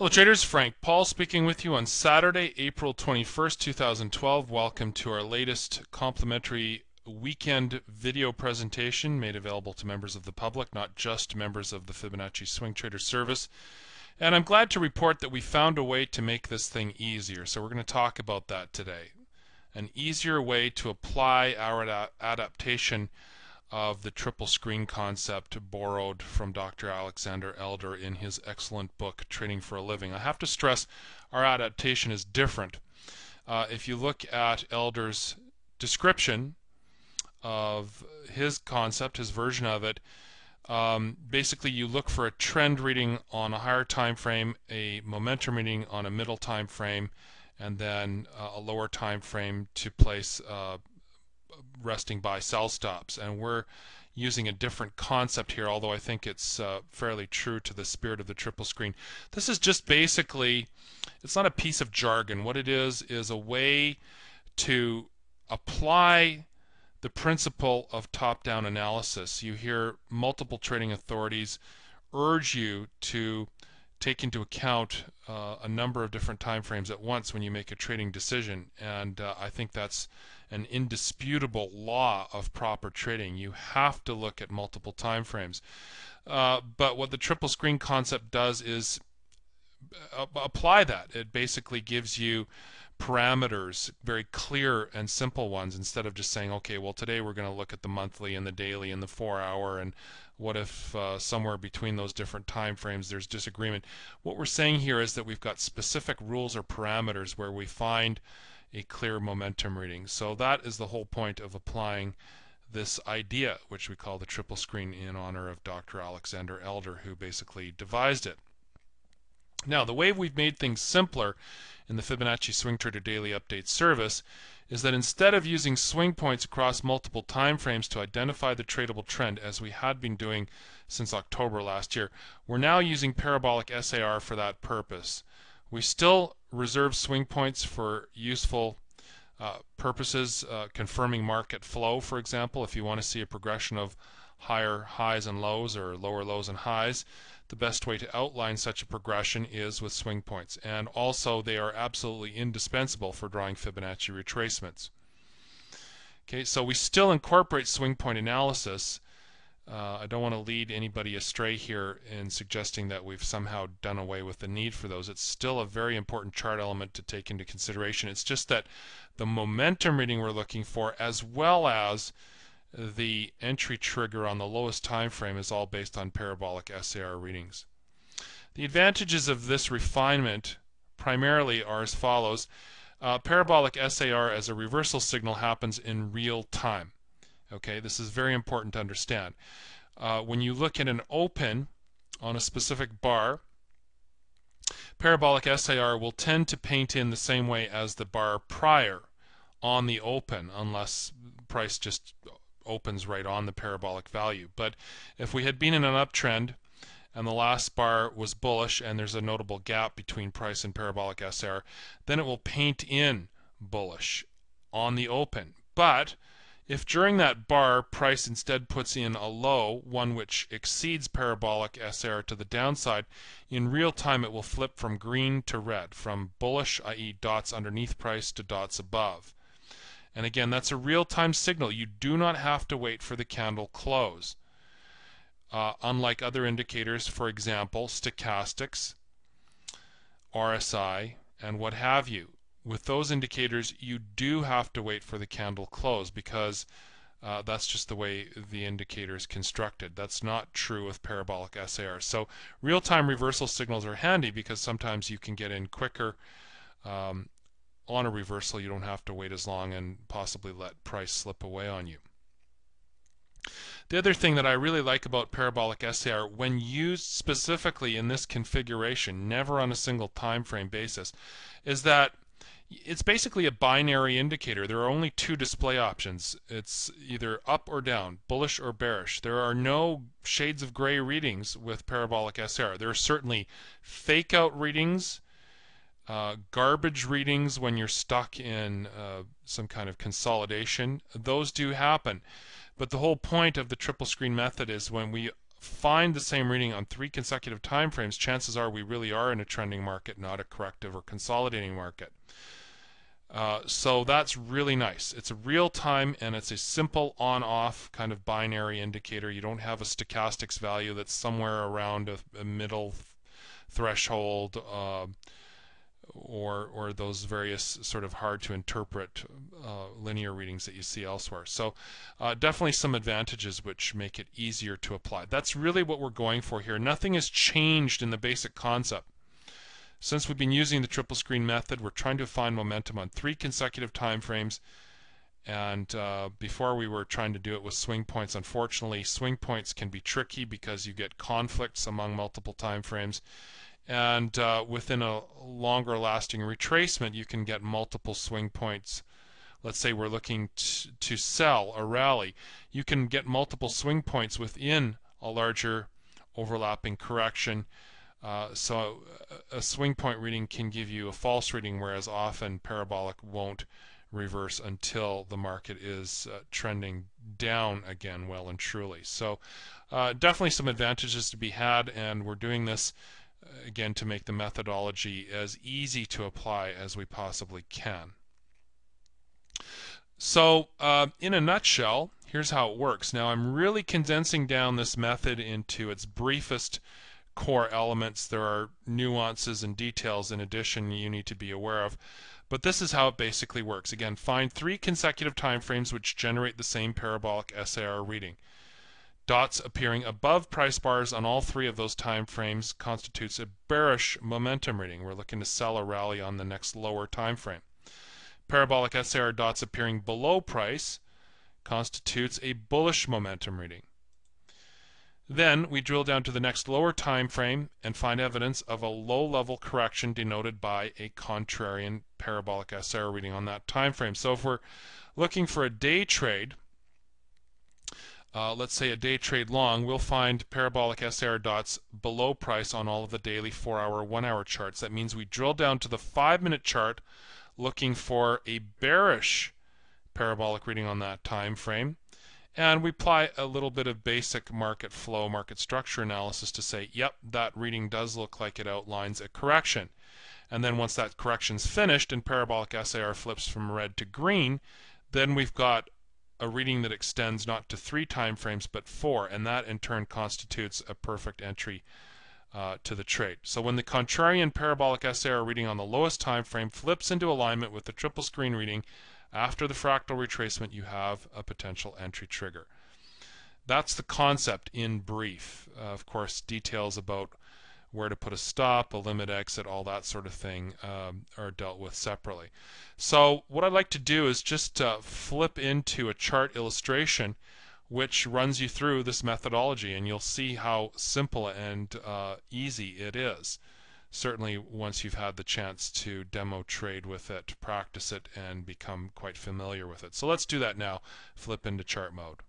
Hello traders, Frank Paul speaking with you on Saturday, April 21st, 2012. Welcome to our latest complimentary weekend video presentation made available to members of the public, not just members of the Fibonacci Swing Trader service. And I'm glad to report that we found a way to make this thing easier. So we're going to talk about that today. An easier way to apply our adaptation of the triple screen concept borrowed from Dr. Alexander Elder in his excellent book, Trading for a Living. I have to stress our adaptation is different. If you look at Elder's description of his concept, his version of it, basically you look for a trend reading on a higher time frame, a momentum reading on a middle time frame, and then a lower time frame to place resting buy sell stops. And we're using a different concept here, although I think it's fairly true to the spirit of the triple screen. This is just basically, it's not a piece of jargon. What it is a way to apply the principle of top-down analysis. You hear multiple trading authorities urge you to take into account a number of different time frames at once when you make a trading decision, and I think that's an indisputable law of proper trading. You have to look at multiple time frames. But what the triple screen concept does is apply that. It basically gives you parameters, very clear and simple ones, instead of just saying, okay, well today we're going to look at the monthly and the daily and the 4-hour, and what if somewhere between those different time frames there's disagreement. What we're saying here is that we've got specific rules or parameters where we find a clear momentum reading. So that is the whole point of applying this idea, which we call the triple screen, in honor of Dr. Alexander Elder, who basically devised it. Now, the way we've made things simpler in the Fibonacci Swing Trader Daily Update service is that instead of using swing points across multiple time frames to identify the tradable trend, as we had been doing since October last year, we're now using parabolic SAR for that purpose. We still reserve swing points for useful purposes, confirming market flow, for example. If you want to see a progression of higher highs and lows or lower lows and highs, the best way to outline such a progression is with swing points. And also they are absolutely indispensable for drawing Fibonacci retracements. Okay, so we still incorporate swing point analysis. I don't want to lead anybody astray here in suggesting that we've somehow done away with the need for those. It's still a very important chart element to take into consideration. It's just that the momentum reading we're looking for, as well as the entry trigger on the lowest time frame, is all based on parabolic SAR readings. The advantages of this refinement primarily are as follows. Parabolic SAR as a reversal signal happens in real time. Okay, this is very important to understand. When you look at an open on a specific bar, parabolic SAR will tend to paint in the same way as the bar prior on the open, unless price just opens right on the parabolic value. But if we had been in an uptrend and the last bar was bullish and there's a notable gap between price and parabolic SAR, then it will paint in bullish on the open. But if during that bar price instead puts in a low, one which exceeds parabolic SAR to the downside, in real time it will flip from green to red, from bullish, i.e. dots underneath price, to dots above. And again, that's a real-time signal. You do not have to wait for the candle close. Unlike other indicators, for example, stochastics, RSI, and what have you. With those indicators, you do have to wait for the candle close, because that's just the way the indicator is constructed. That's not true with parabolic SAR. So real-time reversal signals are handy because sometimes you can get in quicker. On a reversal, you don't have to wait as long and possibly let price slip away on you. The other thing that I really like about parabolic SAR, when used specifically in this configuration, never on a single time frame basis, is that it's basically a binary indicator. There are only two display options. It's either up or down, bullish or bearish. There are no shades of gray readings with parabolic SAR. There are certainly fake out readings, garbage readings when you're stuck in some kind of consolidation. Those do happen. But the whole point of the triple screen method is when we find the same reading on 3 consecutive time frames, chances are we really are in a trending market, not a corrective or consolidating market. So that's really nice. It's a real time and it's a simple on-off kind of binary indicator. You don't have a stochastics value that's somewhere around a middle threshold, or those various sort of hard to interpret linear readings that you see elsewhere. So definitely some advantages which make it easier to apply. That's really what we're going for here. Nothing has changed in the basic concept. Since we've been using the triple screen method, we're trying to find momentum on 3 consecutive time frames. And before we were trying to do it with swing points. Unfortunately, swing points can be tricky because you get conflicts among multiple time frames. And within a longer lasting retracement, you can get multiple swing points. Let's say we're looking to sell a rally. You can get multiple swing points within a larger overlapping correction. So a swing point reading can give you a false reading, whereas often parabolic won't reverse until the market is trending down again well and truly. So definitely some advantages to be had, and we're doing this again to make the methodology as easy to apply as we possibly can. So in a nutshell, here's how it works. Now I'm really condensing down this method into its briefest core elements. There are nuances and details in addition you need to be aware of. But this is how it basically works. Again, find 3 consecutive time frames which generate the same parabolic SAR reading. Dots appearing above price bars on all 3 of those time frames constitutes a bearish momentum reading. We're looking to sell a rally on the next lower time frame. Parabolic SAR dots appearing below price constitutes a bullish momentum reading. Then we drill down to the next lower time frame and find evidence of a low-level correction denoted by a contrarian parabolic SAR reading on that time frame. So if we're looking for a day trade, let's say a day trade long, we'll find parabolic SAR dots below price on all of the daily 4-hour, 1-hour charts. That means we drill down to the 5-minute chart looking for a bearish parabolic reading on that time frame. And we apply a little bit of basic market flow, market structure analysis to say, yep, that reading does look like it outlines a correction. And then once that correction's finished and parabolic SAR flips from red to green, then we've got a reading that extends not to 3 time frames but 4, and that in turn constitutes a perfect entry to the trade. So when the contrarian parabolic SAR reading on the lowest time frame flips into alignment with the triple screen reading, after the fractal retracement, you have a potential entry trigger. That's the concept in brief. Of course, details about where to put a stop, a limit exit, all that sort of thing are dealt with separately. So what I'd like to do is just flip into a chart illustration which runs you through this methodology, and you'll see how simple and easy it is. Certainly once you've had the chance to demo trade with it, practice it, and become quite familiar with it. So let's do that now. Flip into chart mode.